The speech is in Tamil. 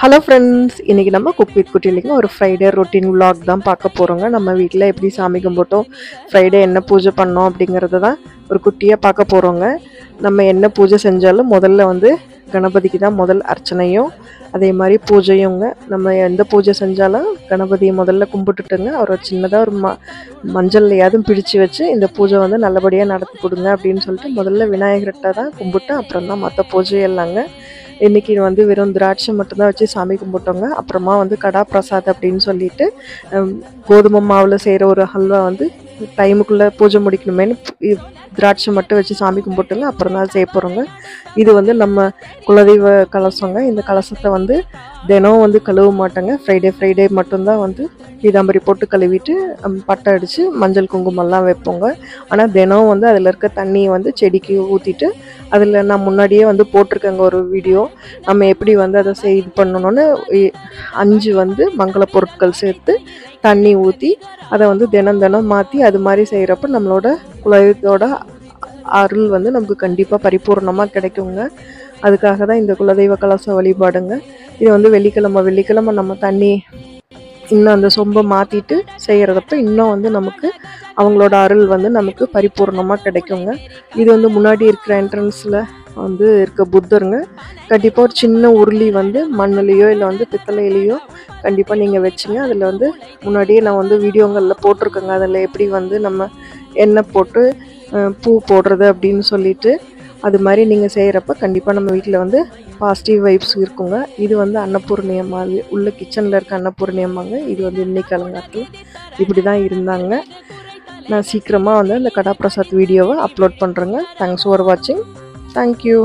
ஹலோ ஃப்ரெண்ட்ஸ், இன்றைக்கி நம்ம குக் வித் குட்டிலிங்க ஒரு ஃப்ரைடே ரொட்டீன் vlog தான் பார்க்க போகிறோங்க. நம்ம வீட்டில் எப்படி சாமி கும்பிட்டோம், ஃப்ரைடே என்ன பூஜை பண்ணோம் அப்படிங்கிறத தான் ஒரு குட்டியாக பார்க்க போகிறோங்க. நம்ம என்ன பூஜை செஞ்சாலும் முதல்ல வந்து கணபதிக்கு தான் முதல் அர்ச்சனையும் அதே மாதிரி பூஜையுங்க. நம்ம எந்த பூஜை செஞ்சாலும் கணபதியை முதல்ல கும்பிட்டுட்டுங்க அவரை சின்னதாக ஒரு மஞ்சள்லையாவது பிடிச்சி வச்சு இந்த பூஜை வந்து நல்லபடியாக நடத்தி கொடுங்க அப்படின்னு சொல்லிட்டு முதல்ல விநாயகர்கிட்ட தான் கும்பிட்டு அப்புறம் தான் மற்ற பூஜையெல்லாங்க. இன்றைக்கி வந்து வெறும் திராட்சை மட்டும்தான் வச்சு சாமி கும்பிட்டோங்க. அப்புறமா வந்து கடா பிரசாத் அப்படின்னு சொல்லிட்டு கோதுமை மாவில் செய்கிற ஒரு ஹல்வா வந்து டைமுக்குள்ளே பூஜை முடிக்கணுமேனு திராட்சை மட்டும் வச்சு சாமி கும்பிட்டுங்க அப்புறம் தான் செய்ய போகிறோங்க. இது வந்து நம்ம குலதெய்வ கலசங்க. இந்த கலசத்தை வந்து தினம் வந்து கழுவ மாட்டோங்க. ஃப்ரைடே மட்டும்தான் வந்து பீதாம்பரி போட்டு கழுவிட்டு பட்டை அடித்து மஞ்சள் குங்குமம்லாம் வைப்போங்க. ஆனால் தினம் வந்து அதில் இருக்க தண்ணியை வந்து செடிக்கு ஊற்றிட்டு அதில் நான் முன்னாடியே வந்து போட்டிருக்கேங்க ஒரு வீடியோ. நம்ம எப்படி வந்து அதை இது பண்ணணும்னு 5 வந்து மங்கள பொருட்கள் சேர்த்து தண்ணி ஊற்றி அதை வந்து தினம் மாற்றி அது மாதிரி செய்கிறப்ப நம்மளோட குலதெய்வத்தோட அருள் வந்து நமக்கு கண்டிப்பாக பரிபூர்ணமாக கிடைக்குங்க. அதுக்காக தான் இந்த குலதெய்வ கலச வழிபாடுங்க. இது வந்து வெள்ளிக்கிழமை நம்ம தண்ணி இன்னும் அந்த சொம்பை மாற்றிட்டு செய்கிறதப்ப இன்னும் வந்து நமக்கு அவங்களோட அருள் வந்து நமக்கு பரிபூர்ணமாக கிடைக்குங்க. இது வந்து முன்னாடி இருக்கிற என்ட்ரன்ஸில் வந்து இருக்க புத்தருங்க. கண்டிப்பாக ஒரு சின்ன உருளி வந்து மண்ணுலேயோ இல்லை வந்து பித்தளையிலையோ கண்டிப்பாக நீங்கள் வச்சுங்க. அதில் வந்து முன்னாடியே நான் வந்து வீடியோங்களில் போட்டிருக்கேங்க. அதில் எப்படி வந்து நம்ம எண்ணெய் போட்டு பூ போடுறது அப்படின்னு சொல்லிட்டு அது மாதிரி நீங்கள் செய்கிறப்ப கண்டிப்பாக நம்ம வீட்டில் வந்து பாசிட்டிவ் வைப்ஸ் இருக்குங்க. இது வந்து அன்னபூர்ணியம்மா உள்ள கிச்சனில் இருக்க அன்னபூர்ணியம்மாங்க. இது வந்து இன்னைக்கு அலங்காரத்தில் இப்படி தான் இருந்தாங்க. நான் சீக்கிரமாக வந்து அந்த கடா பிரசாத் வீடியோவை அப்லோட் பண்ணுறேங்க. தேங்க்ஸ் ஃபார் வாட்சிங். தேங்க்யூ.